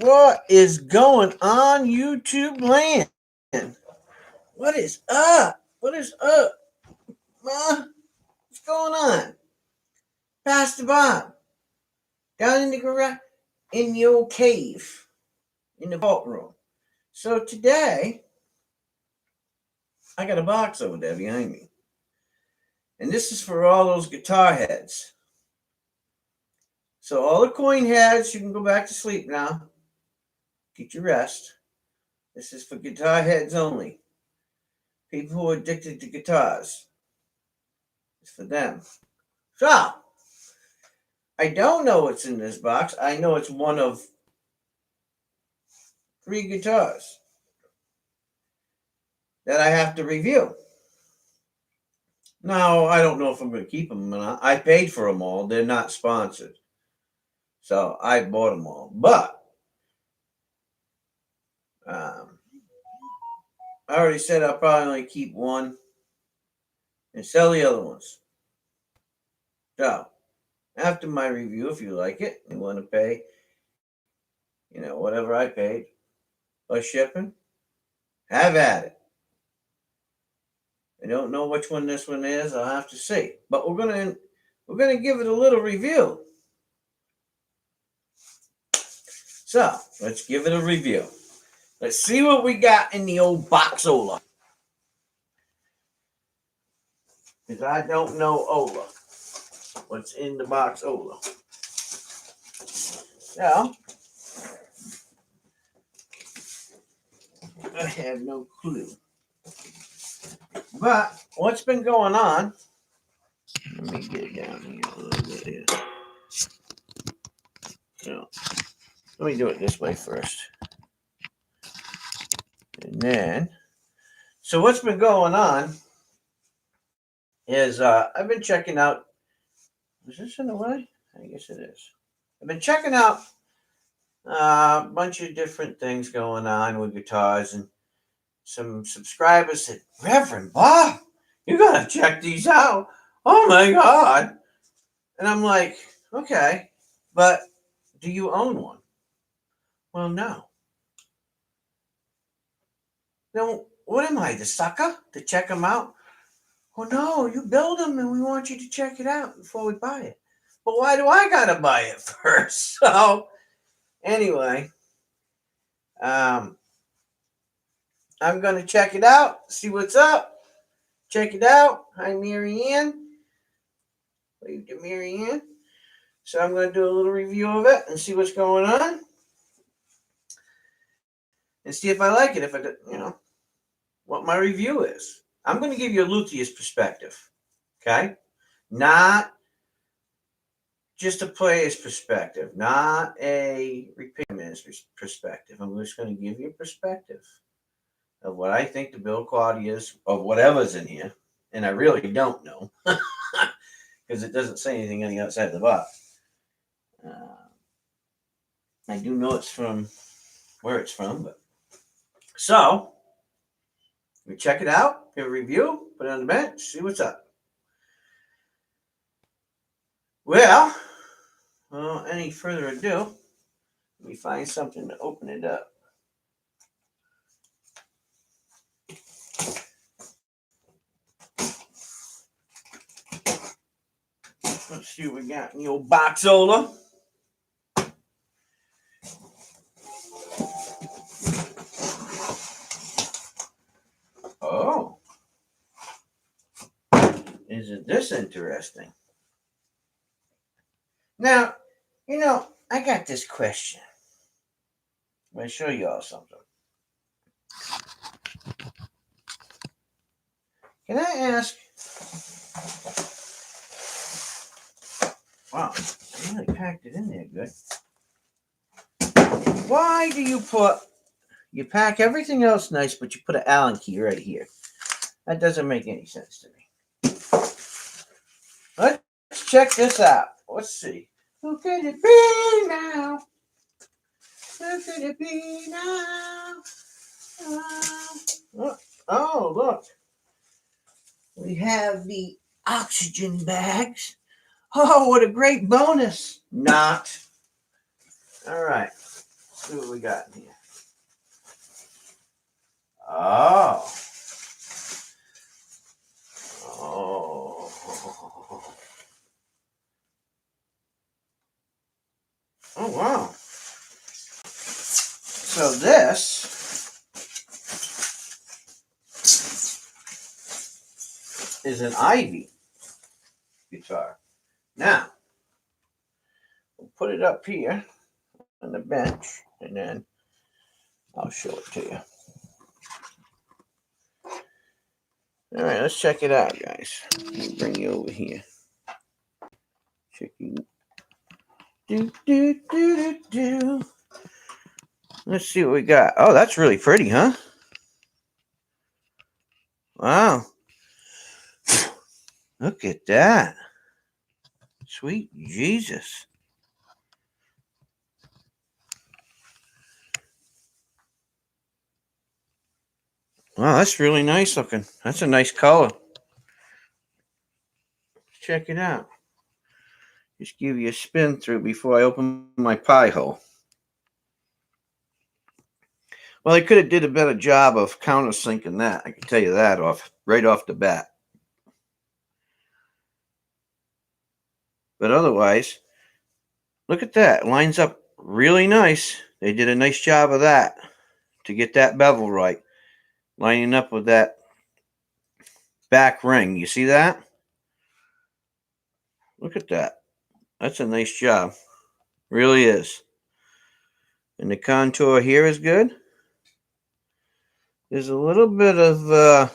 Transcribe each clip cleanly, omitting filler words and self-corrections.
What is going on, YouTube land? What is up? What is up? What's going on? Pastor Bob, down in the garage, in the old cave, in the vault room. So today, I got a box over there behind me. And this is for all those guitar heads. So all the coin heads, you can go back to sleep now. Get your rest. This is for guitar heads only. People who are addicted to guitars. It's for them. So, I don't know what's in this box. I know it's one of 3 guitars that I have to review. Now, I don't know if I'm going to keep them or not. I paid for them all. They're not sponsored. So, I bought them all. But, I already said I'll probably only keep one and sell the other ones. So, after my review, if you like it, you want to pay, whatever I paid plus shipping, have at it. I don't know which one this one is. I'll have to see. But we're gonna give it a little review. So let's give it a review. Let's see what we got in the old Boxola. Because I don't know Ola. What's in the Boxola? So I have no clue. But what's been going on? Let me get it down here a little bit here. So, let me do it this way first. And then, so what's been going on is I've been checking out. Is this in the way? I guess it is. I've been checking out a bunch of different things going on with guitars, and some subscribers said, Reverend Bob, you gotta check these out. Oh my God. And I'm like, okay, but do you own one? Well, no. Then what am I, the sucker, to check them out? Well, no, you build them and we want you to check it out before we buy it. But why do I gotta buy it first? So, anyway, I'm gonna check it out, see what's up. Check it out. Hi, Mary Ann. Wave to Mary Ann. So I'm gonna do a little review of it and see what's going on, and see if I like it. If I, what my review is. I'm gonna give you a luthier's perspective. Okay, not just a player's perspective, not a repairman's perspective. I'm just going to give you a perspective of what I think the build quality is of whatever's in here. And I really don't know because it doesn't say anything on the outside of the box. I do know it's from where it's from, but so we check it out, give a review, put it on the bench, see what's up. Well, any further ado, let me find something to open it up. Let's see what we got in the old Boxola. Oh. Isn't this interesting? Now, I got this question. I'm going to show you all something. Can I ask? Wow, I really packed it in there good. Why do you pack everything else nice, but you put an Allen key right here? That doesn't make any sense to me. Let's check this out. Let's see. Who could it be now? Who could it be now? Oh, look. We have the oxygen bags. Oh, what a great bonus. Not. All right. see what we got in here. Oh. Oh. Oh, wow. So this is an Ivy guitar. Now, we'll put it up here on the bench, and then I'll show it to you. All right, let's check it out, guys. Let me bring you over here. Check you. Do. Let's see what we got. Oh, that's really pretty, huh? Wow. Look at that. Sweet Jesus. Wow, that's really nice looking. That's a nice color. Check it out. Just give you a spin through before I open my pie hole. Well, they could have did a better job of countersinking that. I can tell you that right off the bat. But otherwise, look at that. It lines up really nice. They did a nice job of that to get that bevel right. Lining up with that back ring. You see that? Look at that. That's a nice job. Really is. And the contour here is good. There's a little bit of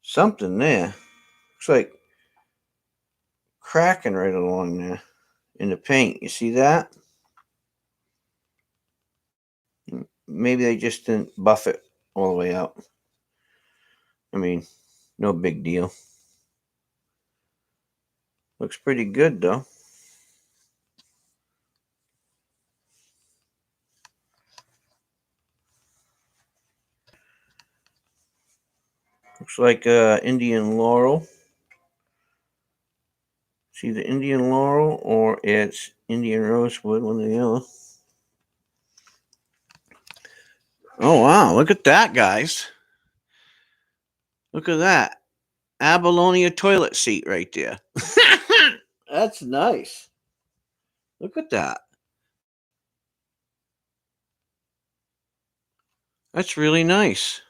something there. Looks like cracking right along there in the paint. You see that? Maybe they just didn't buff it all the way out. I mean, no big deal. Looks pretty good though. Looks like Indian Laurel. See the Indian Laurel or it's Indian Rosewood, one or the other. Oh wow, look at that, guys. Look at that. Abalone toilet seat right there. That's nice. Look at that. That's really nice.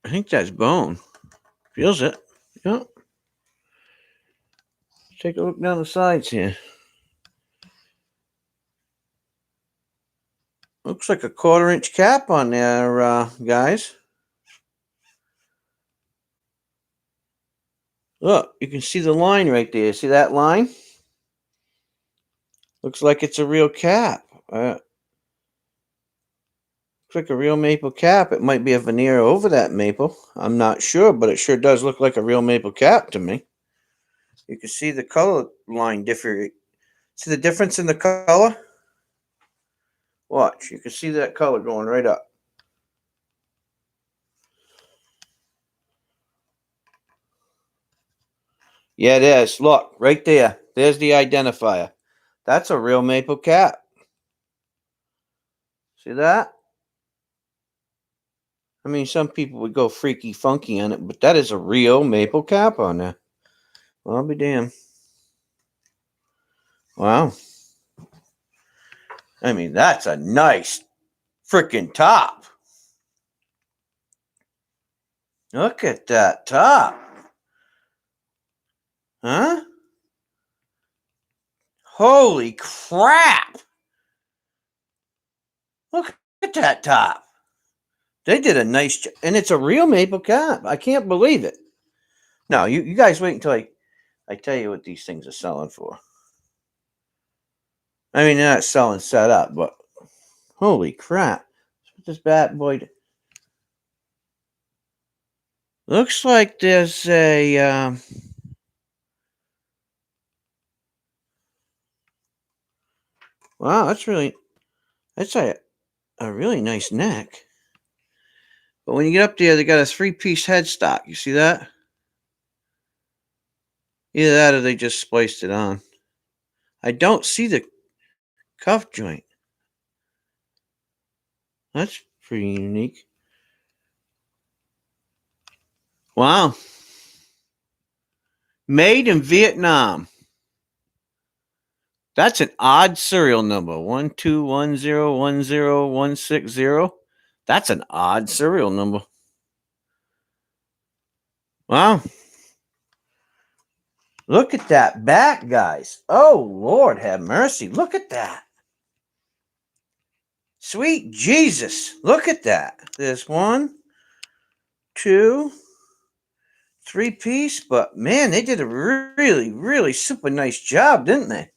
I think that's bone. Feels it. Yep. Take a look down the sides here. Looks like a 1/4-inch cap on there, guys. Look, you can see the line right there. See that line? Looks like it's a real cap. Looks like a real maple cap. It might be a veneer over that maple. I'm not sure, but it sure does look like a real maple cap to me. You can see the color line different. See the difference in the color? Watch. You can see that color going right up. Yeah, it is. Look, right there. There's the identifier. That's a real maple cap. See that? I mean, some people would go freaky funky on it, but that is a real maple cap on there. Well, I'll be damned. Wow. I mean, that's a nice freaking top. Look at that top. Huh? Holy crap. Look at that top. They did a nice job. And it's a real maple cap. I can't believe it. No, you guys wait until I tell you what these things are selling for. I mean, they're not selling set up, but holy crap. Let's put this bad boy. Looks like there's a... wow, that's a really nice neck. But when you get up there, they got a 3-piece headstock. You see that? Either that or they just spliced it on. I don't see the cuff joint. That's pretty unique. Wow. Made in Vietnam. That's an odd serial number. 1210101060. That's an odd serial number. Wow. Look at that back, guys. Oh, Lord have mercy. Look at that. Sweet Jesus. Look at that. There's 1, 2, 3 piece. But, man, they did a really, really super nice job, didn't they?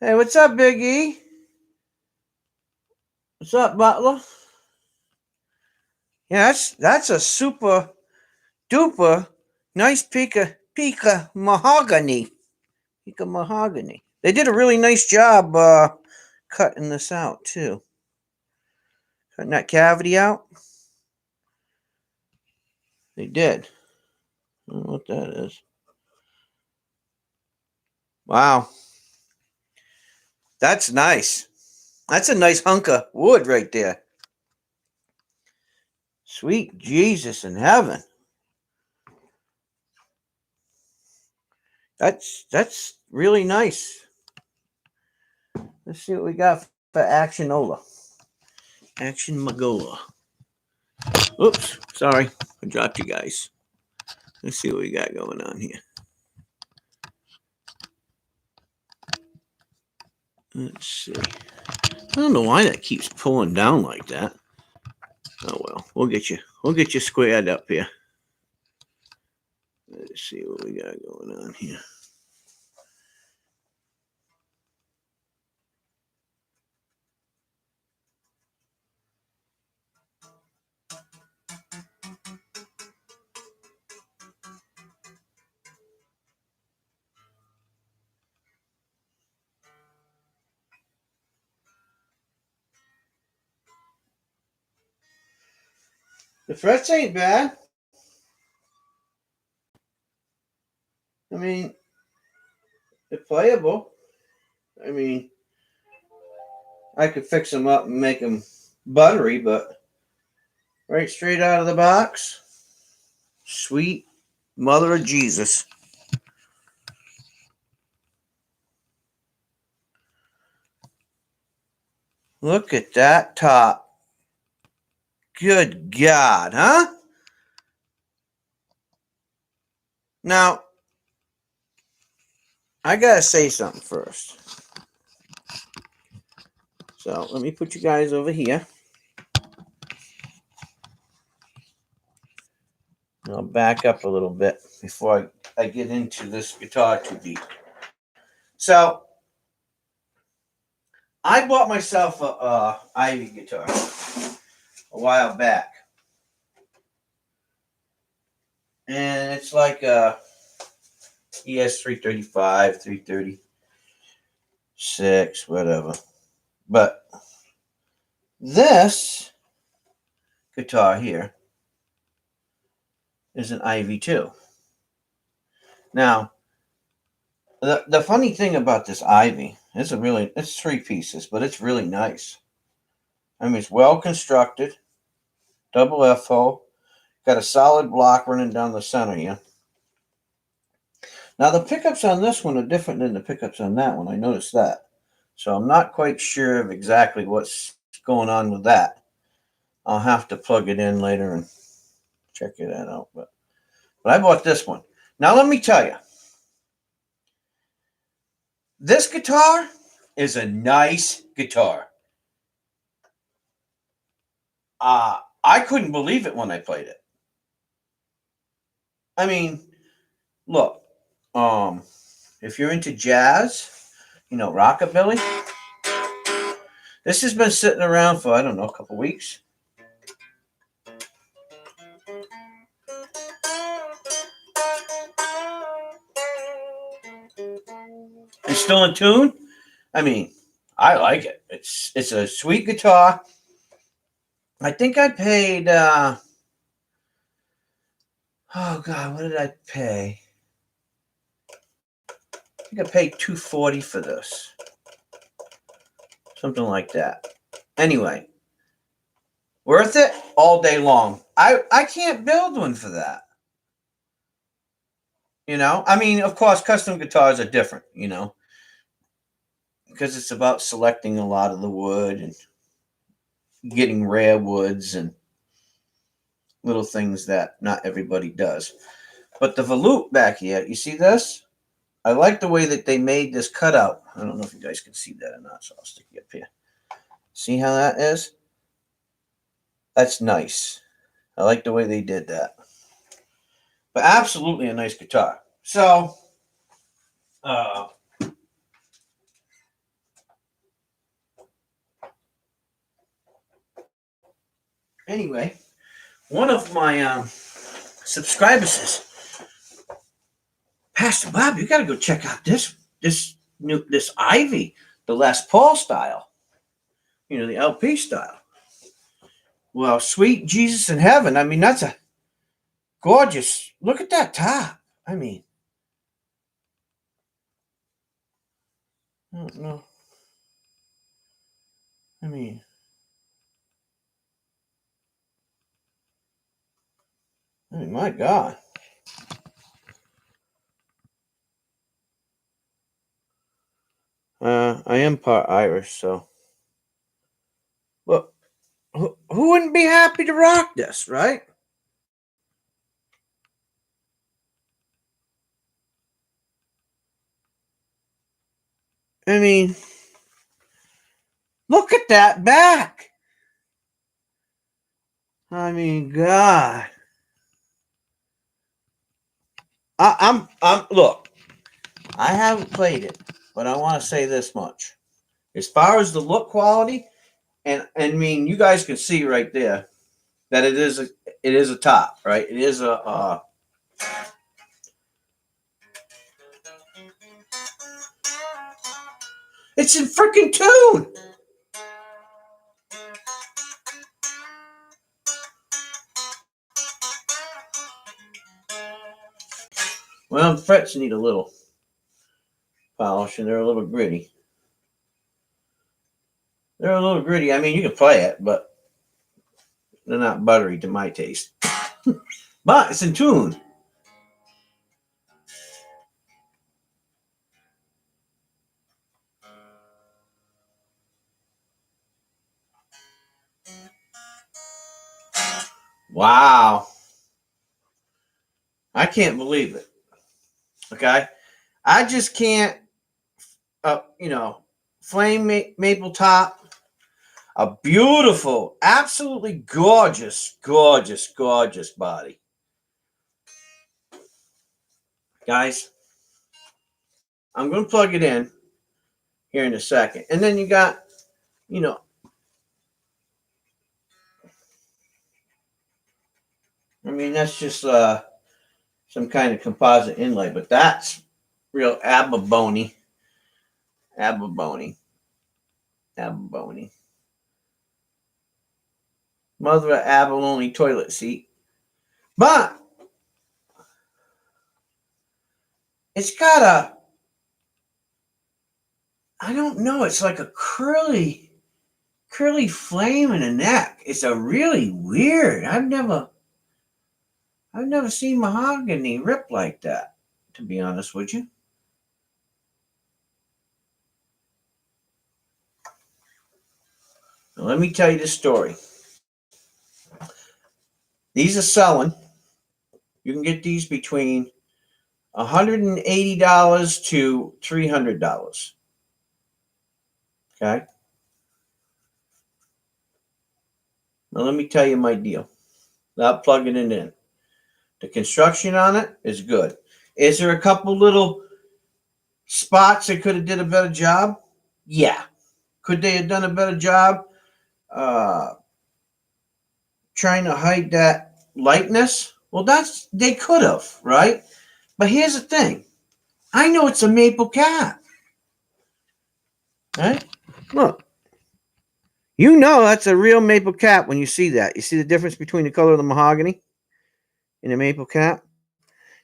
Hey, what's up, Big E? What's up, Butler? Yeah, that's a super duper nice Pica mahogany. Pica mahogany. They did a really nice job cutting this out too. Cutting that cavity out. They did. I don't know what that is. Wow. That's nice. That's a nice hunk of wood right there. Sweet Jesus in heaven. That's really nice. Let's see what we got for Actionola. Action Magola. Oops, sorry. I dropped you guys. Let's see what we got going on here. Let's see. I don't know why that keeps pulling down like that. Oh well, we'll get you squared up here. Let's see what we got going on here. The frets ain't bad. I mean, they're playable. I mean, I could fix them up and make them buttery, but right straight out of the box, sweet mother of Jesus. Look at that top. Good God, huh? Now, I gotta say something first. So let me put you guys over here. I'll back up a little bit before I get into this guitar too deep. So I bought myself a Ivy guitar a while back, and it's like a ES 335, 336, whatever. But this guitar here is an Ivy too. Now, the funny thing about this Ivy, it's 3 pieces, but it's really nice. I mean, it's well constructed, double F hole, got a solid block running down the center here. Now, the pickups on this one are different than the pickups on that one. I noticed that. So I'm not quite sure of exactly what's going on with that. I'll have to plug it in later and check it out. But I bought this one. Now, let me tell you. This guitar is a nice guitar. I couldn't believe it when I played it. I mean, look, if you're into jazz, rockabilly, this has been sitting around for, I don't know, a couple weeks. It's still in tune. I mean, I like it. It's a sweet guitar. I think I paid Oh God, what did I pay? I think I paid $240 for this. Something like that. Anyway, worth it all day long. I can't build one for that. You know, I mean, of course, custom guitars are different, you know, because it's about selecting a lot of the wood and getting rare woods and little things that not everybody does. But the volute back here, you see this? I like the way that they made this cutout. I don't know if you guys can see that or not, so I'll stick it up here. See how that is? That's nice. I like the way they did that. But absolutely a nice guitar. So, anyway, one of my subscribers says, Pastor Bob, you got to go check out this Ivy, the Les Paul style. You know, the LP style. Well, sweet Jesus in heaven. I mean, that's a gorgeous. Look at that top. I mean, I don't know. I mean, my God. I am part Irish, so. Well, who wouldn't be happy to rock this, right? I mean, look at that back. I mean, God. I'm look, I haven't played it, but I want to say this much. As far as the look quality, and I mean, you guys can see right there that it is a top, right? It is a it's in freaking tune. Well, the frets need a little polish, and they're a little gritty. They're a little gritty. I mean, you can play it, but they're not buttery to my taste. But it's in tune. Wow. I can't believe it. Okay. I just can't, you know, flame maple top. A beautiful, absolutely gorgeous, gorgeous, gorgeous body. Guys, I'm going to plug it in here in a second. And then you got, you know, I mean, that's just some kind of composite inlay, but that's real abalone. Abalone. Abalone. Mother of abalone toilet seat. But it's got I don't know, it's like a curly flame in the neck. It's a really weird. I've never seen mahogany rip like that, to be honest with you. Now, let me tell you the story. These are selling. You can get these between $180 to $300. Okay. Now let me tell you my deal. Not plugging it in. The construction on it is good. Is there a couple little spots that could have did a better job? Yeah. Could they have done a better job trying to hide that lightness? Well, they could have, right? But here's the thing. I know it's a maple cap. Right? Look. You know that's a real maple cap when you see that. You see the difference between the color of the mahogany? in the maple cap.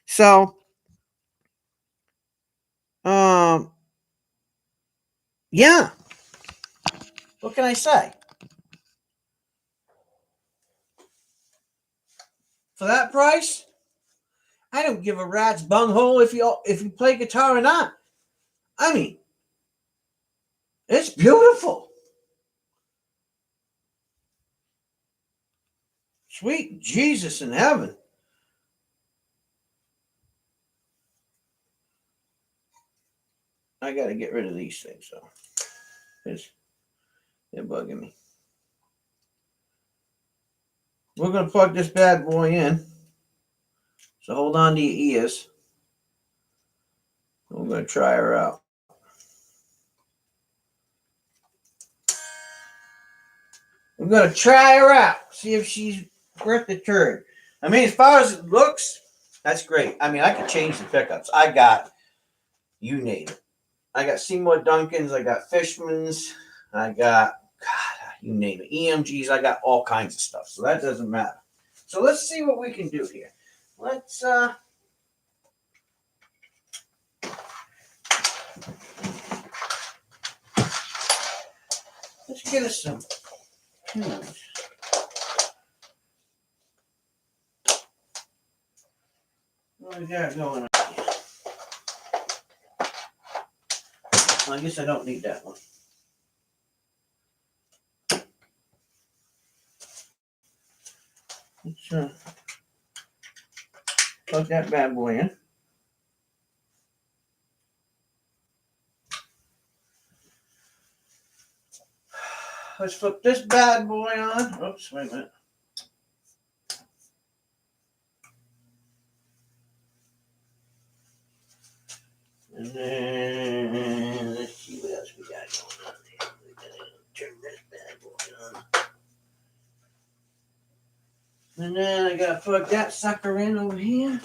So, yeah. What can I say? For that price, I don't give a rat's bunghole if you play guitar or not. I mean, it's beautiful. Sweet Jesus in heaven. I got to get rid of these things, though. They're bugging me. We're going to plug this bad boy in. So hold on to your ears. We're going to try her out. We're going to try her out. See if she's worth the turn. I mean, as far as it looks, that's great. I mean, I could change the pickups. I got, you name it. I got Seymour Duncans. I got Fishmans. I got, God, you name it. EMGs. I got all kinds of stuff. So that doesn't matter. So let's see what we can do here. Let's get us some tunes. What we got going on here? Well, I guess I don't need that one. Let's plug that bad boy in. Let's flip this bad boy on. Oops, wait a minute. And then let's see what else we got going on there. We gotta turn this bad boy on. And then I gotta plug that sucker in over here.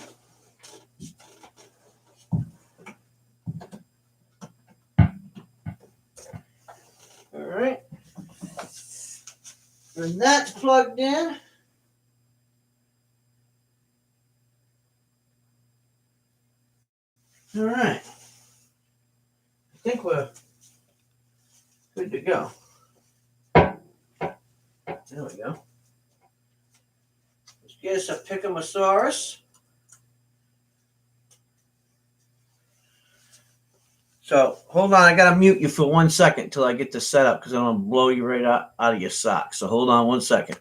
Alright. And that's plugged in. Alright. I think we're good to go. There we go. Let's get us a Pickomosaurus. So hold on, I gotta mute you for 1 second until I get this set up because I'm gonna blow you right out of your socks. So hold on 1 second.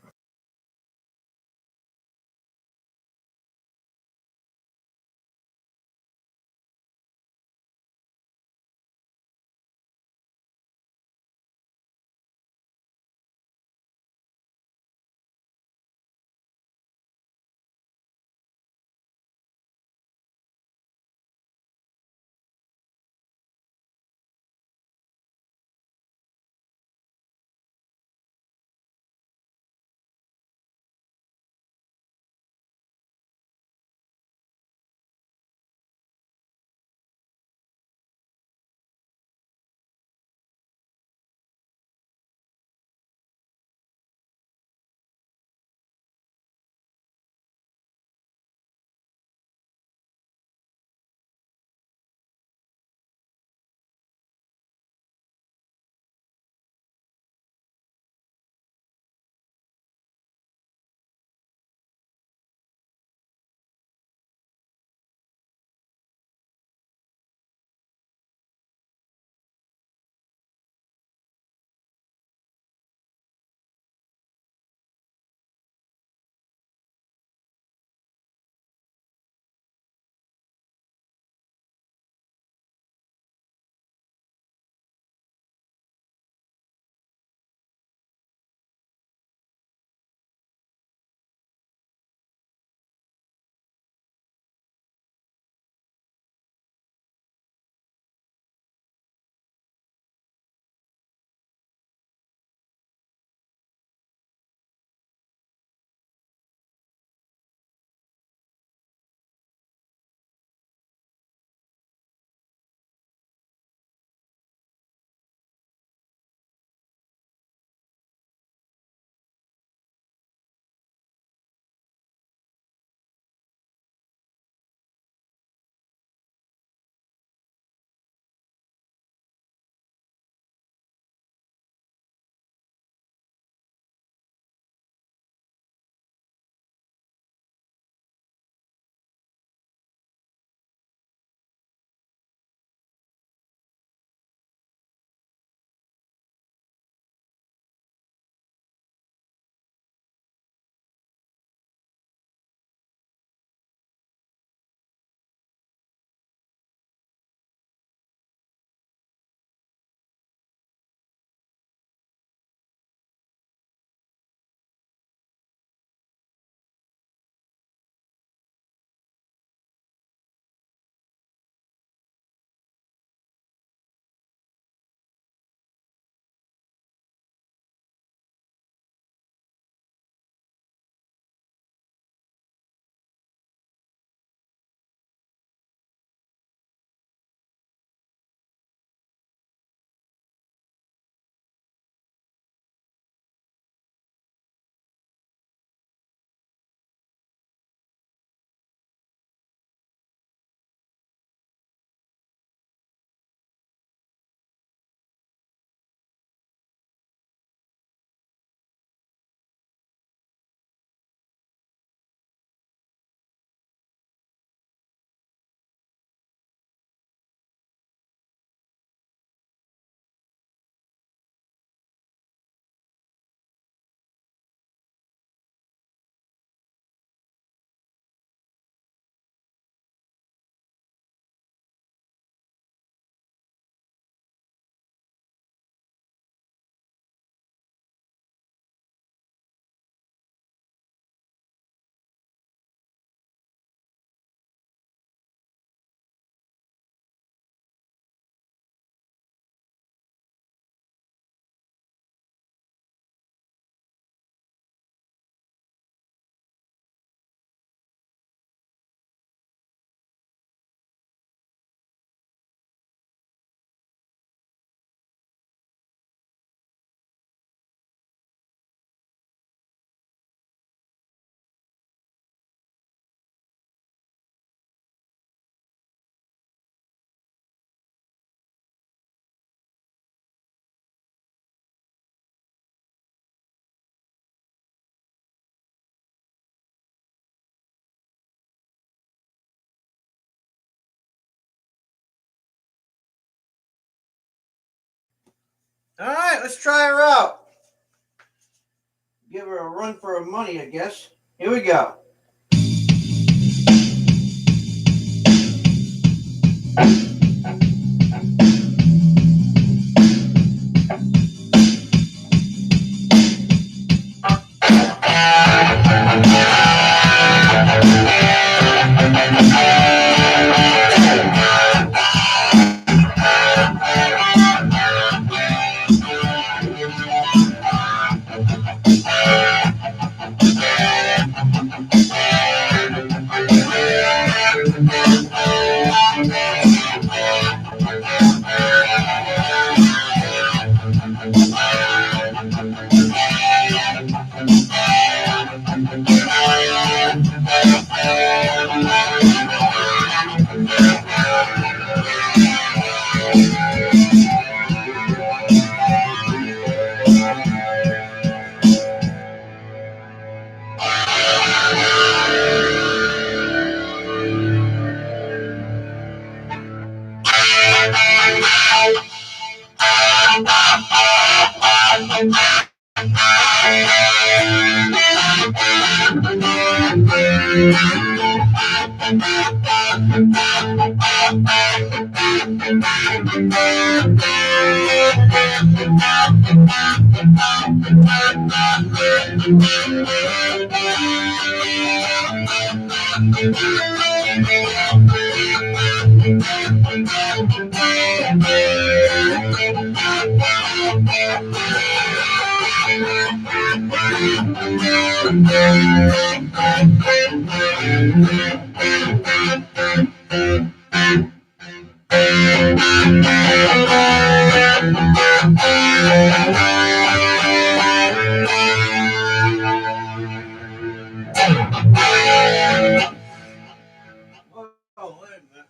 All right, let's try her out. Give her a run for her money, I guess. Here we go. Oh, wait a minute.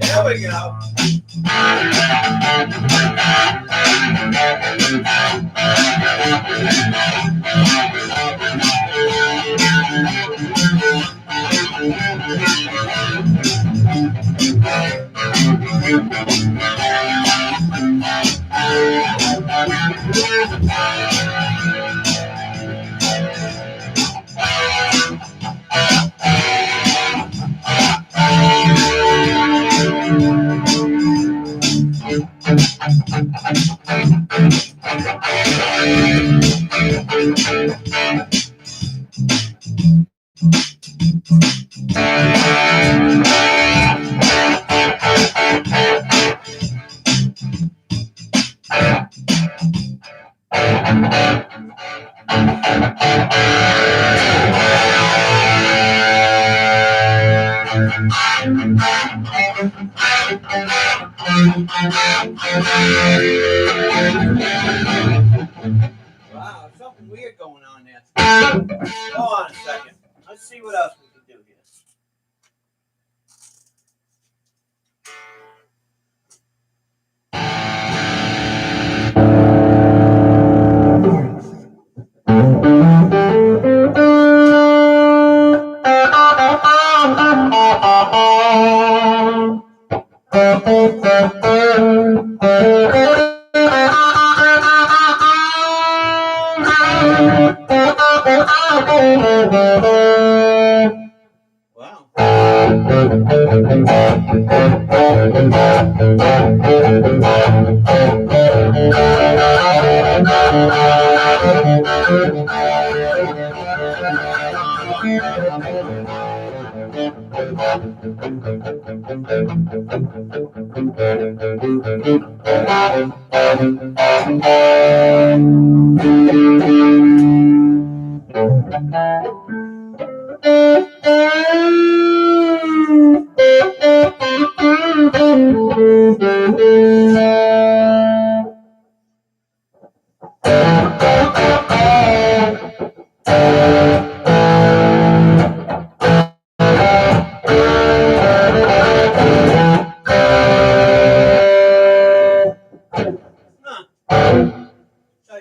There we go. Wow, something weird going on there. Hold on a second. Let's see what else we can do here. Wow. Try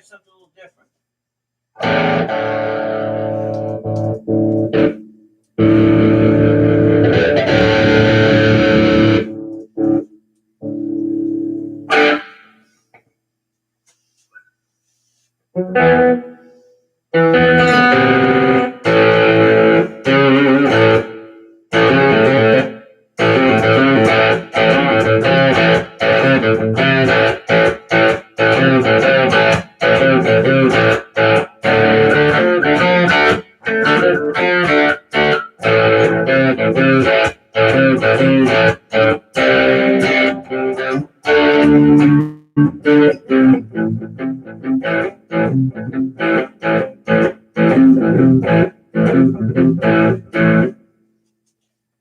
something a little different.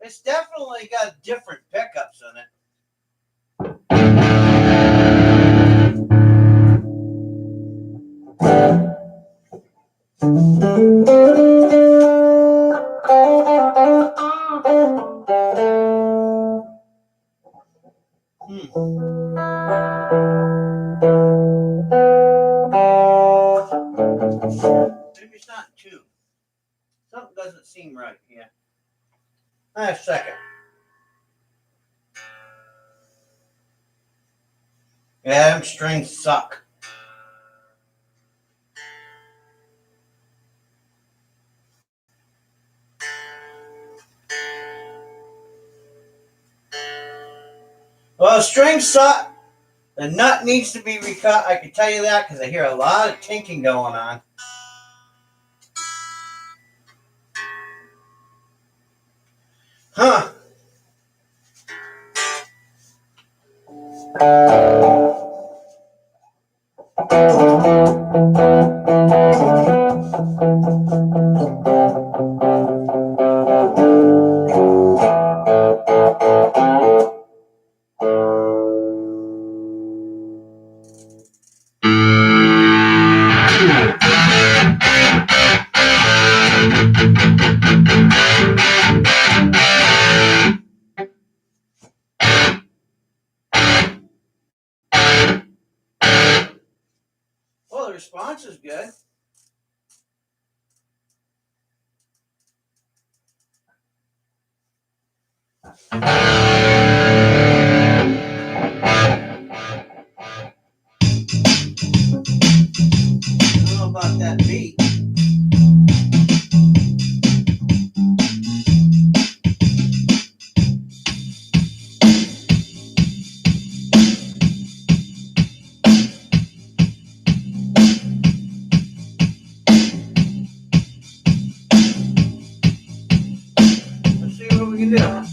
It's definitely got different pickups on it. Maybe it's not two. Something doesn't seem right here. A second. Yeah, them strings suck. Well, the strings suck. The nut needs to be recut. I can tell you that because I hear a lot of tinking going on. Huh. Well, the response is good. I don't know about that beat. Let's see what we can do.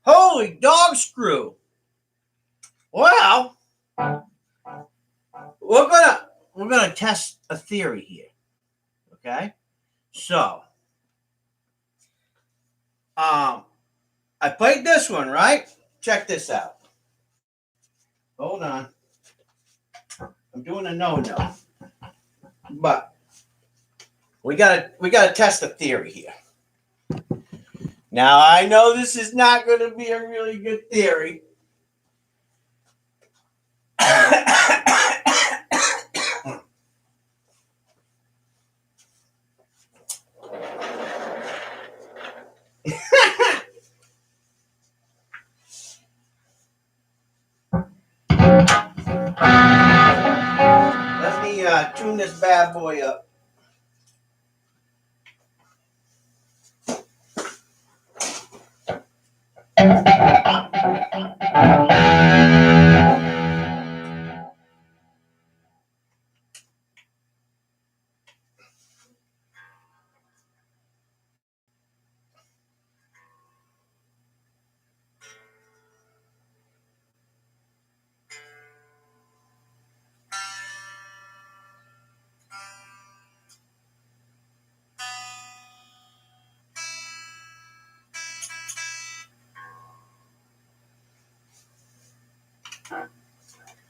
Holy dog screw. Well, we're gonna test a theory here. Okay? So I played this one, right? Check this out. Hold on. I'm doing a no-no. But we gotta test a theory here. Now I know this is not gonna be a really good theory. Let me tune this bad boy up.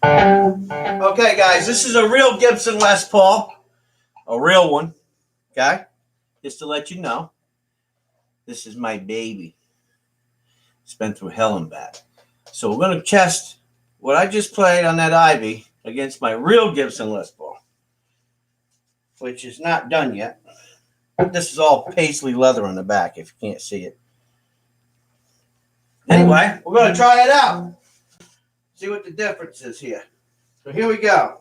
Okay, guys, this is a real Gibson Les Paul, a real one. Okay, just to let you know, This is my baby. It's been through hell and back. So we're going to test what I just played on that Ivy against my real Gibson Les Paul, which is not done yet. This is all paisley leather on the back if you can't see it. Anyway, we're going to try it out. See what the difference is here. So here we go.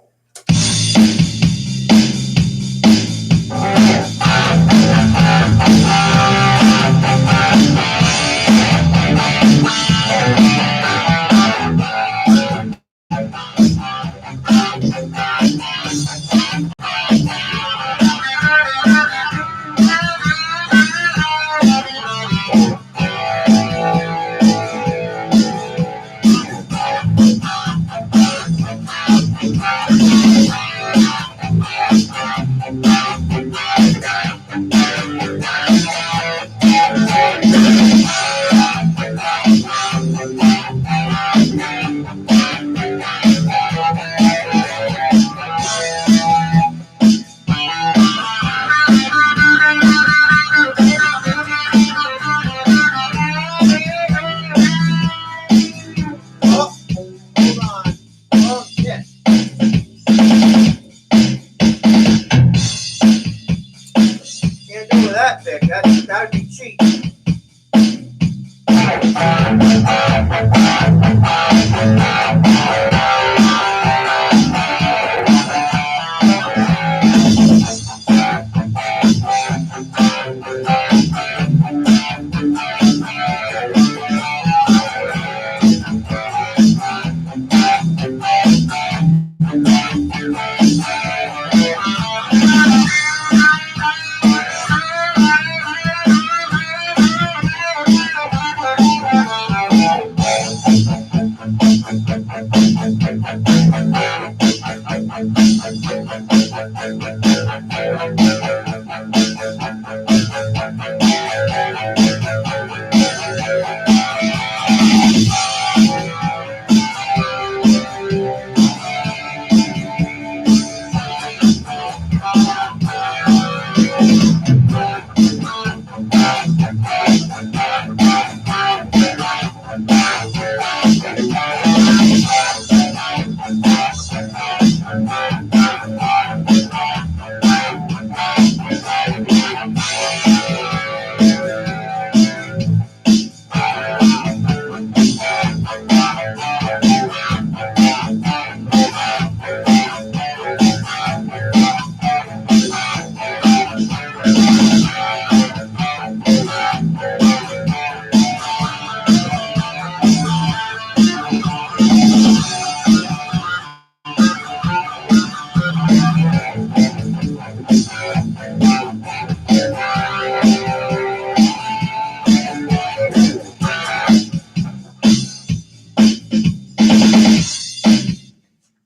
That would be cheap.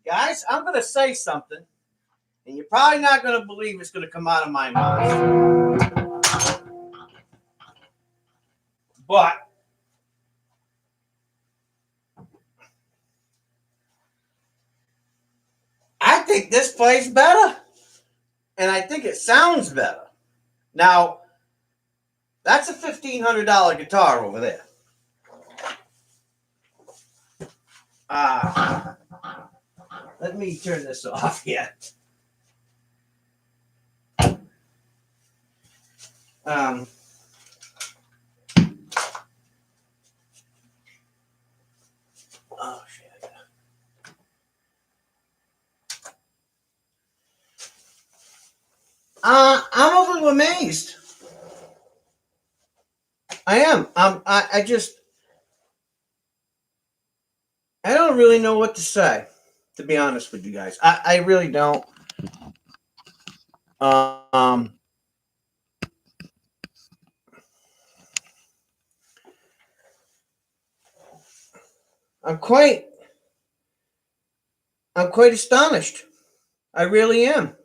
Guys, I'm going to say something, and you're probably not going to believe it's going to come out of my mouth. But I think this plays better, and I think it sounds better. Now, that's a $1,500 guitar over there. Let me turn this off here. Oh, shit. I'm a little amazed. I am. I just, I don't really know what to say, to be honest with you guys. I really don't. I'm quite astonished. I really am.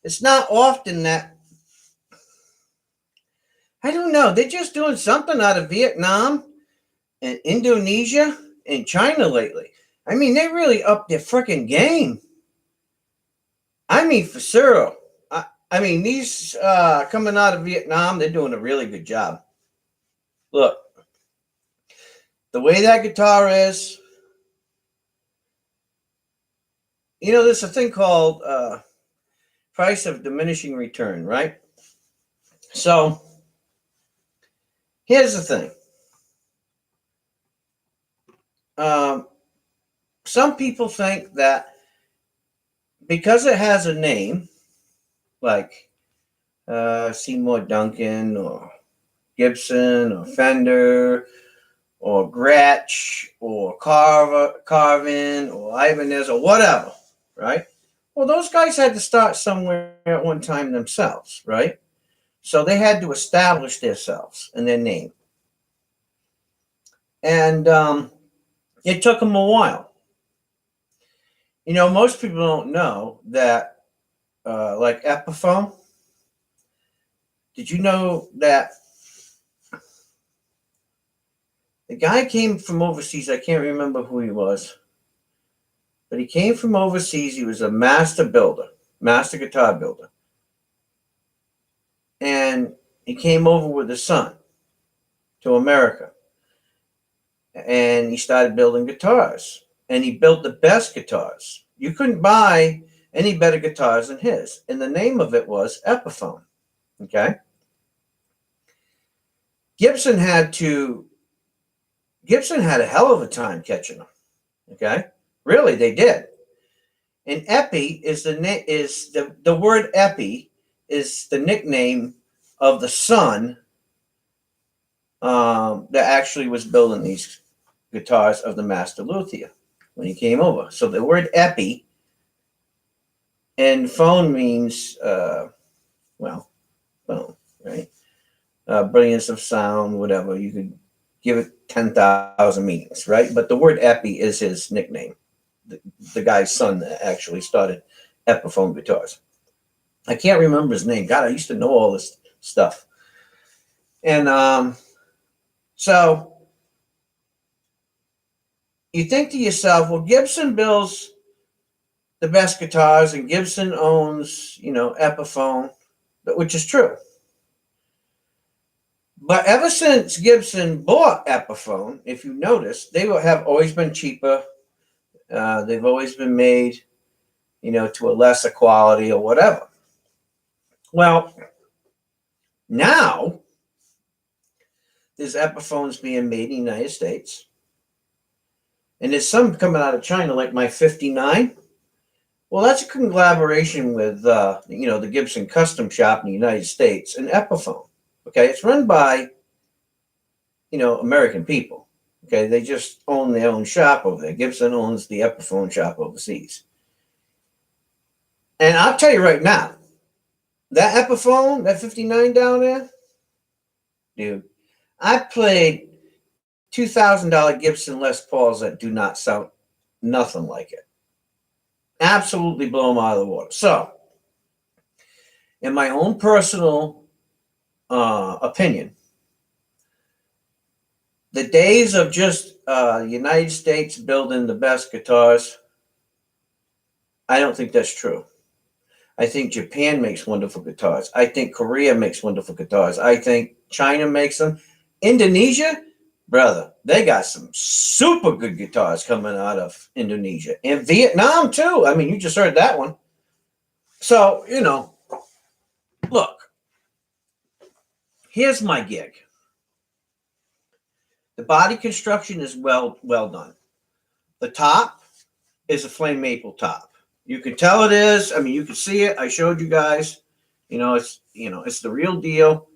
It's not often that, I don't know, they're just doing something out of Vietnam and Indonesia and China lately. I mean, they really upped their freaking game. I mean, for sure. I mean, these coming out of Vietnam, they're doing a really good job. Look, the way that guitar is, you know, there's a thing called price of diminishing return, right? So here's the thing. Some people think that because it has a name like Seymour Duncan or Gibson or Fender or Gretsch or Carvin or Ibanez or whatever, right? Well, those guys had to start somewhere at one time themselves, right? So they had to establish themselves and their name. And it took them a while. You know, most people don't know that, like Epiphone. Did you know that the guy came from overseas? I can't remember who he was, but he came from overseas. He was a master builder, master guitar builder. And he came over with his son to America. And he started building guitars. And he built the best guitars. You couldn't buy any better guitars than his. And the name of it was Epiphone. Okay. Gibson had a hell of a time catching them. Okay. Really, they did. And Epi is the word Epi is the nickname of the son that actually was building these guitars of the master luthier when he came over. So the word Epi and phone means phone, right? Brilliance of sound, whatever. You could give it 10,000 meanings, right? But the word Epi is his nickname. The guy's son that actually started Epiphone guitars. I can't remember his name. God, I used to know all this stuff. And so you think to yourself, well, Gibson builds the best guitars and Gibson owns, Epiphone, which is true. But ever since Gibson bought Epiphone, if you notice, they have always been cheaper. They've always been made, to a lesser quality or whatever. Well, now there's Epiphones being made in the United States. And there's some coming out of China, like my 59. Well, that's a collaboration with, the Gibson Custom Shop in the United States and Epiphone. Okay, it's run by, American people. Okay, they just own their own shop over there. Gibson owns the Epiphone shop overseas. And I'll tell you right now, that Epiphone, that 59 down there, dude, I played $2,000 Gibson Les Pauls that do not sound nothing like it. Absolutely blow them out of the water. So, in my own personal opinion, the days of just United States building the best guitars, I don't think that's true. I think Japan makes wonderful guitars. I think Korea makes wonderful guitars. I think China makes them. Indonesia, brother, they got some super good guitars coming out of Indonesia. And Vietnam, too. I mean, you just heard that one. So, look, here's my gig. The body construction is well done. The top is a flame maple top. You can tell it is. I mean, you can see it. I showed you guys. It's the real deal.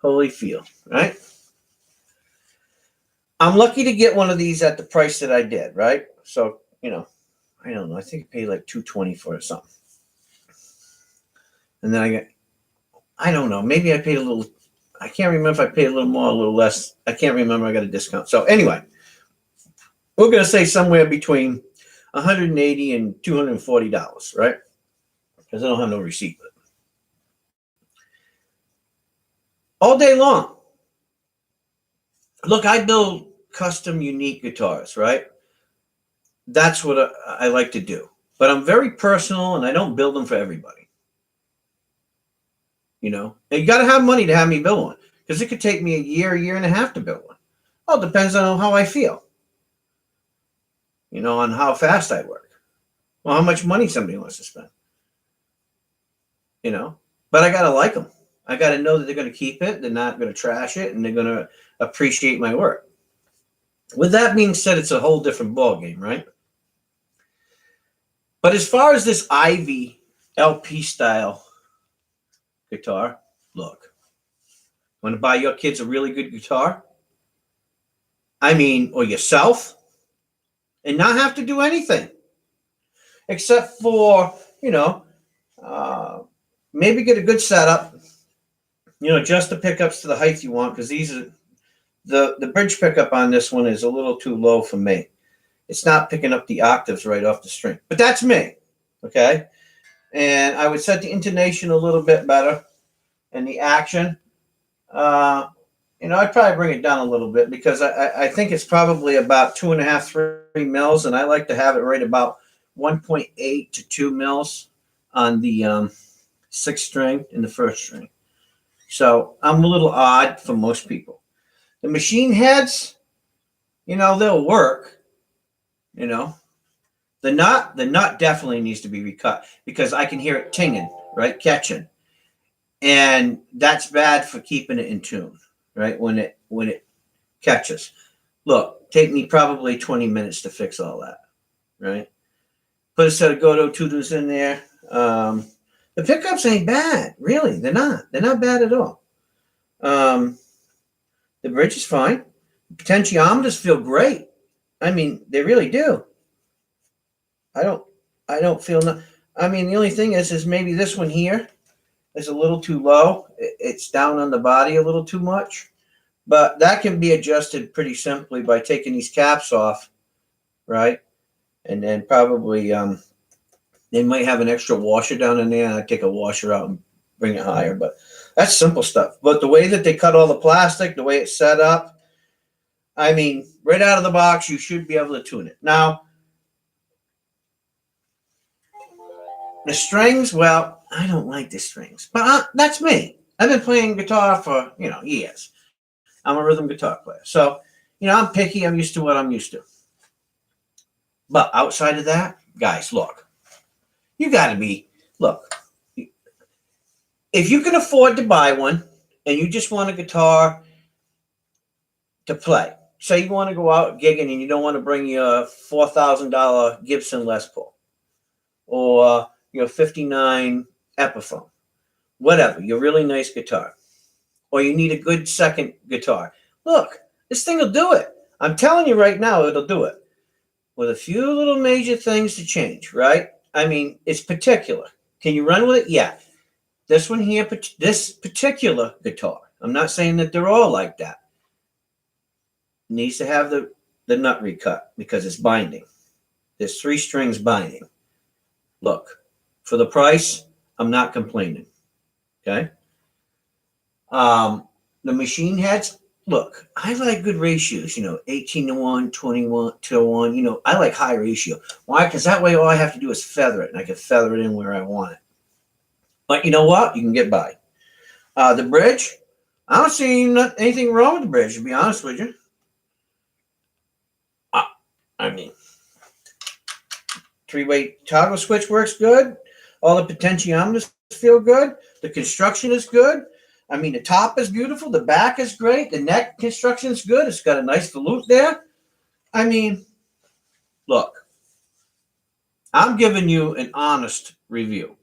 Holyfield, right? I'm lucky to get one of these at the price that I did, right? So, I don't know. I think I paid like $220 for it or something. And then I don't know. Maybe I paid a little. I can't remember if I paid a little more, a little less. I can't remember. I got a discount. So anyway, we're going to say somewhere between $180 and $240, right? Because I don't have no receipt for it. All day long. Look, I build custom, unique guitars, right? That's what I like to do. But I'm very personal, and I don't build them for everybody. You know, and you got to have money to have me build one because it could take me a year and a half to build one. Well, it depends on how I feel. You know, on how fast I work. Well, how much money somebody wants to spend. You know, but I got to like them. I got to know that they're going to keep it. They're not going to trash it, and they're going to appreciate my work. With that being said, it's a whole different ball game, right? But as far as this Ivy LP style guitar, look, want to buy your kids a really good guitar? I mean, or yourself, and not have to do anything except for, you know, maybe get a good setup, you know, adjust the pickups to the height you want, because these are the bridge pickup on this one is a little too low for me. It's not picking up the octaves right off the string, but that's me. Okay. And I would set the intonation a little bit better and the action. You know, I'd probably bring it down a little bit because I think it's probably about 2.5, 3 mils, and I like to have it right about 1.8 to 2 mils on the sixth string and the first string. So I'm a little odd for most people. The machine heads, you know, they'll work. You know, the nut definitely needs to be recut because I can hear it tinging, right, catching, and that's bad for keeping it in tune, right? When it catches. Look, take me probably 20 minutes to fix all that, right? Put a set of Goto tutors in there. The pickups ain't bad, really. They're not. They're not bad at all. The bridge is fine. Potentiometers feel great. I mean, they really do. I don't feel no. I mean, the only thing is maybe this one here is a little too low. It's down on the body a little too much, but that can be adjusted pretty simply by taking these caps off, right? And then probably they might have an extra washer down in there. And I take a washer out and bring it higher, but that's simple stuff. But the way that they cut all the plastic, the way it's set up, I mean, right out of the box, you should be able to tune it. Now, the strings, well, I don't like the strings, but that's me. I've been playing guitar for, you know, years. I'm a rhythm guitar player. So, you know, I'm picky. I'm used to what I'm used to. But outside of that, guys, look, you got to be, look, if you can afford to buy one and you just want a guitar to play, say you want to go out gigging and you don't want to bring your $4,000 Gibson Les Paul or your 59 Epiphone, whatever, your really nice guitar, or you need a good second guitar. Look, this thing will do it. I'm telling you right now, it'll do it. With a few little major things to change, right? I mean, it's particular. Can you run with it? Yeah. This one here, this particular guitar, I'm not saying that they're all like that, needs to have the nut recut because it's binding. There's 3 strings binding. Look, for the price, I'm not complaining. Okay. The machine heads, look, I like good ratios, you know, 18-1, 21-1, you know, I like high ratio. Why? Because that way all I have to do is feather it and I can feather it in where I want it. But you know what? You can get by. The bridge, I don't see anything wrong with the bridge, to be honest with you. I mean, 3-way toggle switch works good. All the potentiometers feel good. The construction is good. I mean, the top is beautiful. The back is great. The neck construction is good. It's got a nice volute there. I mean, look, I'm giving you an honest review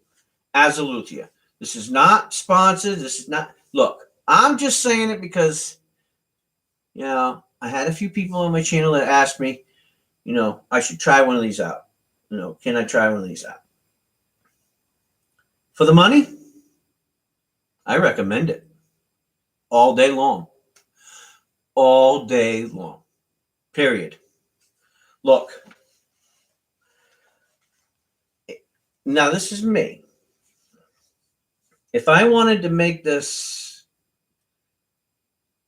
as a luthier. This is not sponsored. This is not, look, I'm just saying it because, you know, I had a few people on my channel that asked me, you know, I should try one of these out. You know, can I try one of these out? For the money, I recommend it all day long. All day long. Period. Look. Now, this is me. If I wanted to make this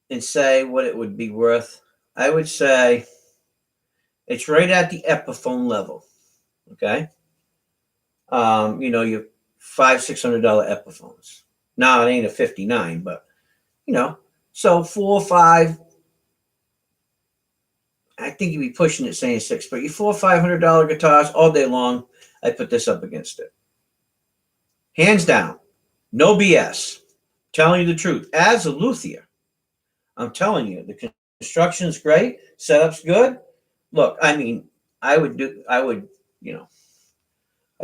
and say what it would be worth, I would say it's right at the Epiphone level. Okay? You know, your $500-$600 Epiphones. Now it ain't a 59, but so 4 or 5. I think you'd be pushing it saying 6, but you $400 or $500 guitars all day long. I put this up against it. Hands down. No BS. Telling you the truth. As a luthier, I'm telling you, the construction's great. Setup's good. Look, I mean, I'd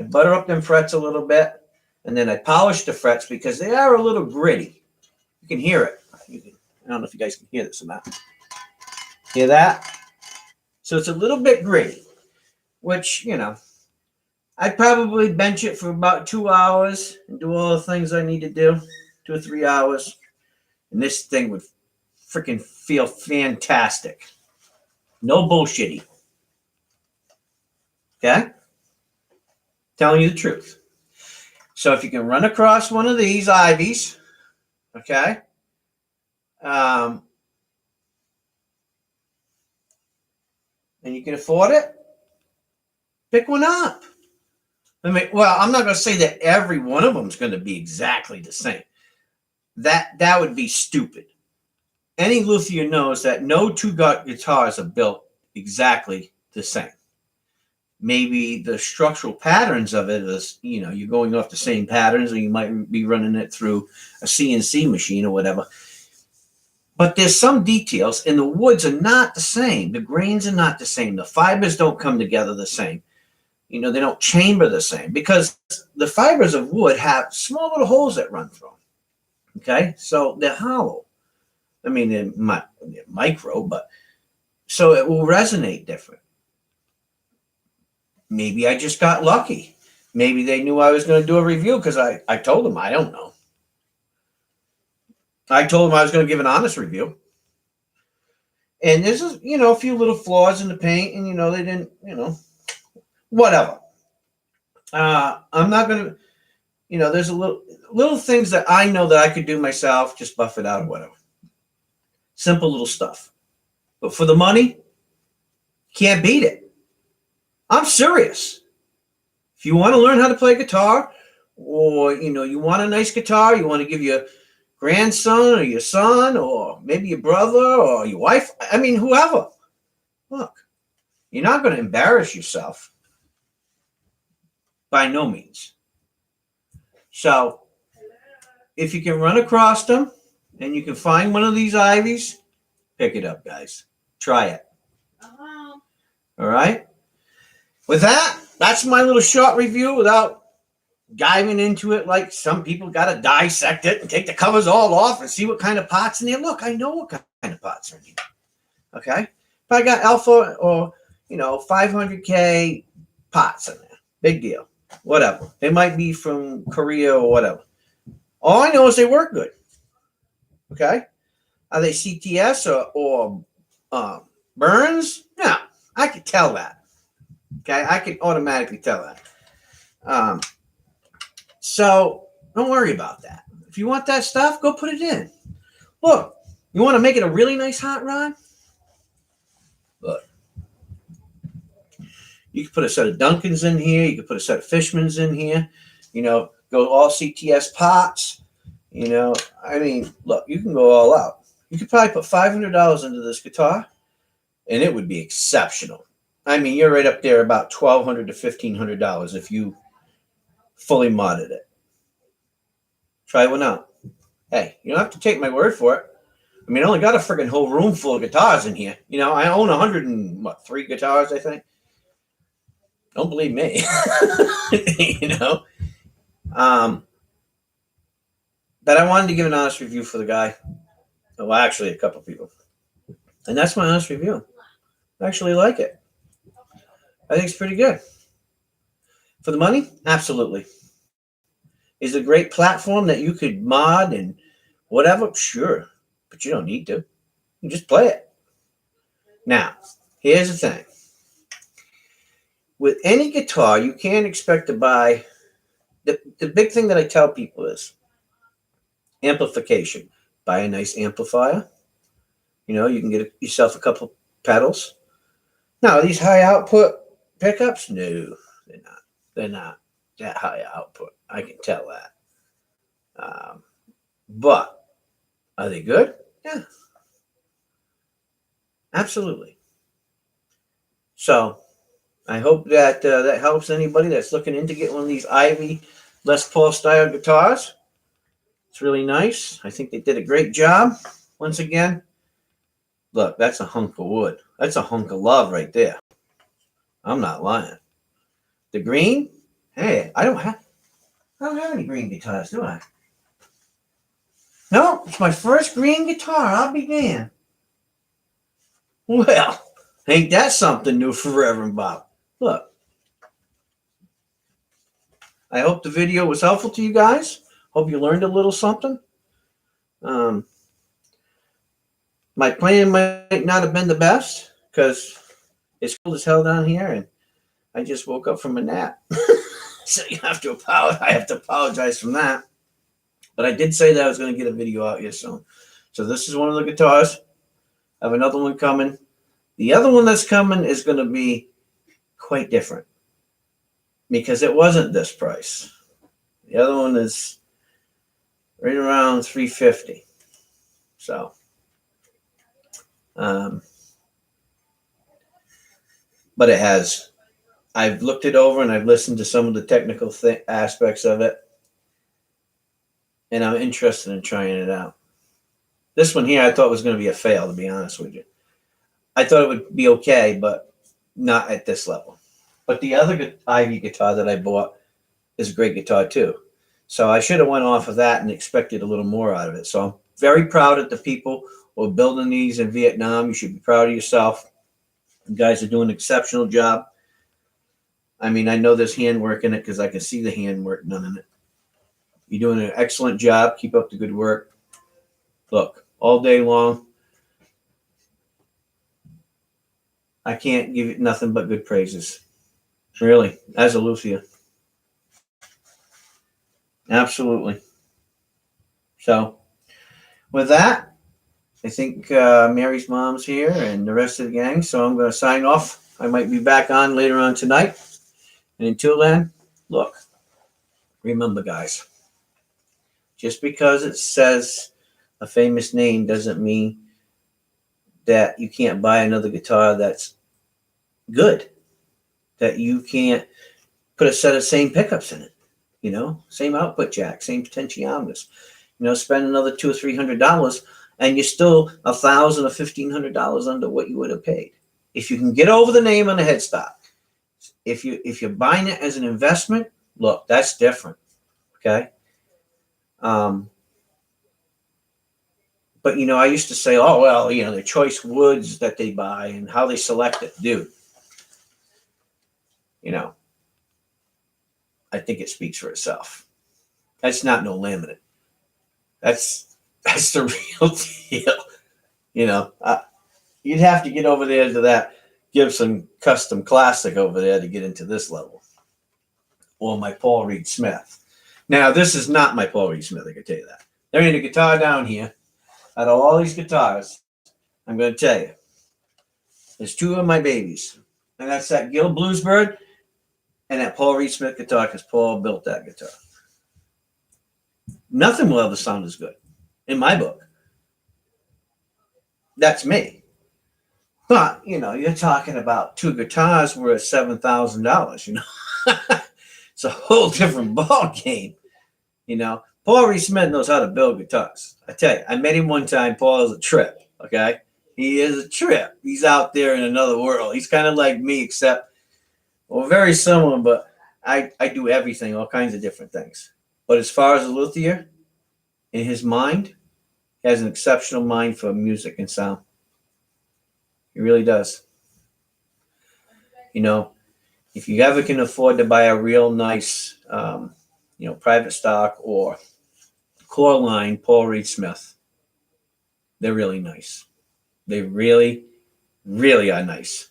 butter up them frets a little bit, and then I'd polish the frets because they are a little gritty. You can hear it. I don't know if you guys can hear this or not. Hear that? So it's a little bit gritty, which, I'd probably bench it for about 2 hours and do all the things I need to do, 2 or 3 hours. And this thing would freaking feel fantastic. No bullshitty. Okay? Telling you the truth. So if you can run across one of these Ivies, okay, and you can afford it, pick one up. I'm not going to say that every one of them is going to be exactly the same. That would be stupid. Any luthier knows that no two guitars are built exactly the same. Maybe the structural patterns of it is, you're going off the same patterns, or you might be running it through a CNC machine or whatever. But there's some details, and the woods are not the same. The grains are not the same. The fibers don't come together the same. They don't chamber the same because the fibers of wood have small little holes that run through them. Okay, so they're hollow. I mean, they're micro, but so it will resonate different. Maybe I just got lucky. Maybe they knew I was going to do a review because I told them. I don't know. I told them I was going to give an honest review. And there's, a few little flaws in the paint, and, they didn't, whatever. I'm not going to, there's a little things that I know that I could do myself, just buff it out or whatever. Simple little stuff. But for the money, can't beat it. I'm serious. If you want to learn how to play guitar, or, you want a nice guitar, you want to give your grandson or your son or maybe your brother or your wife, I mean, whoever, look, you're not going to embarrass yourself. By no means. So if you can run across them and you can find one of these Ivies, pick it up, guys. Try it. All right. With that, that's my little short review without diving into it like some people got to dissect it and take the covers all off and see what kind of pots in there. Look, I know what kind of pots are in here. Okay. If I got alpha or, 500K pots in there, big deal. Whatever. They might be from Korea or whatever. All I know is they work good. Okay. Are they CTS or Burns? No, I could tell that. Okay, I can automatically tell that. So don't worry about that. If you want that stuff, go put it in. Look, you want to make it a really nice hot rod? Look, you can put a set of Duncans in here. You can put a set of Fishmans in here. Go all CTS pots. I mean, look, you can go all out. You could probably put $500 into this guitar, and it would be exceptional. I mean, you're right up there about $1,200 to $1,500 if you fully modded it. Try one out. Hey, you don't have to take my word for it. I mean, I only got a freaking whole room full of guitars in here. I own 103 guitars, I think. Don't believe me. But I wanted to give an honest review for the guy. Well, actually, a couple people. And that's my honest review. I actually like it. I think it's pretty good. For the money? Absolutely. Is it a great platform that you could mod and whatever? Sure. But you don't need to. You just play it. Now, here's the thing. With any guitar, you can't expect to buy. The big thing that I tell people is amplification. Buy a nice amplifier. You can get yourself a couple pedals. Now, these high output pickups, no, they're not. They're not that high output. I can tell that. But are they good? Yeah, absolutely. So I hope that that helps anybody that's looking into getting one of these Ivy Les Paul style guitars. It's really nice. I think they did a great job. Once again, look, that's a hunk of wood. That's a hunk of love right there. I'm not lying. The green, hey, I don't have any green guitars, do I? No, it's my first green guitar. I'll be damned. Well, ain't that something new for Reverend Bob? Look, I hope the video was helpful to you guys. Hope you learned a little something. Um, my plan might not have been the best because it's cold as hell down here, and I just woke up from a nap. So you have to apologize. I have to apologize from that. But I did say that I was going to get a video out here soon. So this is one of the guitars. I have another one coming. The other one that's coming is going to be quite different because it wasn't this price. The other one is right around $350. So, but it has. I've looked it over and I've listened to some of the technical aspects of it, and I'm interested in trying it out. This one here, I thought was going to be a fail, to be honest with you. I thought it would be okay, but not at this level. But the other Ivy guitar that I bought is a great guitar too. So I should have went off of that and expected a little more out of it. So I'm very proud of the people who are building these in Vietnam. You should be proud of yourself. You guys are doing an exceptional job. I mean, I know there's handwork in it because I can see the handwork done in it. You're doing an excellent job. Keep up the good work. Look, all day long, I can't give it nothing but good praises. Really, as a luthier. Absolutely. So, with that, I think Mary's mom's here and the rest of the gang. So I'm going to sign off. I might be back on later on tonight. And until then, look, remember, guys, just because it says a famous name doesn't mean that you can't buy another guitar that's good, that you can't put a set of same pickups in it, same output jack, same potentiometers, spend another $200 or $300 and you're still $1,000 or $1,500 under what you would have paid. If you can get over the name on the headstock, if you're buying it as an investment, look, that's different. Okay. But I used to say, oh, well, the choice woods that they buy and how they select it. Dude, I think it speaks for itself. That's not no laminate. That's the real deal. You'd have to get over there to that Gibson Custom Classic over there to get into this level. Or my Paul Reed Smith. Now, this is not my Paul Reed Smith, I can tell you that. There ain't a guitar down here. Out of all these guitars, I'm going to tell you, there's two of my babies. And that's that Gil Bluesbird and that Paul Reed Smith guitar, because Paul built that guitar. Nothing will ever sound as good in my book. That's me. But, you're talking about two guitars worth $7,000, It's a whole different ball game, Paul Reed Smith knows how to build guitars. I tell you, I met him one time. Paul is a trip, okay? He is a trip. He's out there in another world. He's kind of like me, except, very similar, but I do everything, all kinds of different things. But as far as a luthier, in his mind, he has an exceptional mind for music and sound. He really does. If you ever can afford to buy a real nice, private stock or core line Paul Reed Smith, they're really nice. They really, really are nice.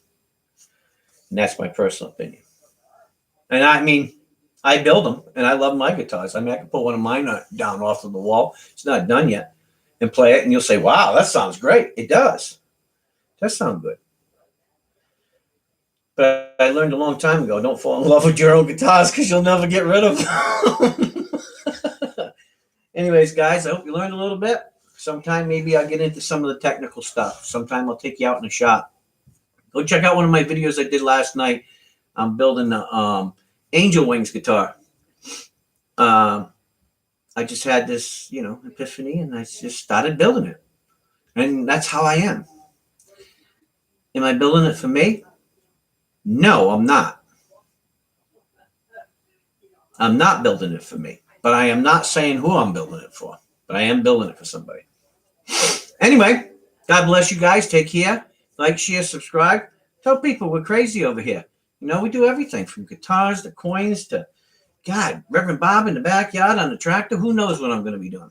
And that's my personal opinion. And I mean, I build them and I love my guitars. I mean, I can put one of mine down off of the wall. It's not done yet. And play it and you'll say, wow, that sounds great. It does. It does sound good. But I learned a long time ago, don't fall in love with your own guitars because you'll never get rid of them. Anyways, guys, I hope you learned a little bit. Sometime maybe I'll get into some of the technical stuff. Sometime I'll take you out in the shop. Go check out one of my videos I did last night. I'm building the Angel Wings guitar. I just had this, epiphany, and I just started building it. And that's how I am. Am I building it for me? No, I'm not. I'm not building it for me. But I am not saying who I'm building it for. But I am building it for somebody. Anyway, God bless you guys. Take care. Like, share, subscribe. Tell people we're crazy over here. We do everything from guitars to coins to, God, Reverend Bob in the backyard on the tractor. Who knows what I'm going to be doing?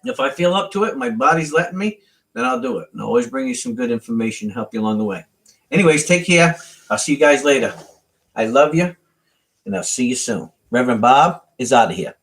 If I feel up to it, my body's letting me, then I'll do it. And I'll always bring you some good information to help you along the way. Anyways, take care. I'll see you guys later. I love you, and I'll see you soon. Reverend Bob is out of here.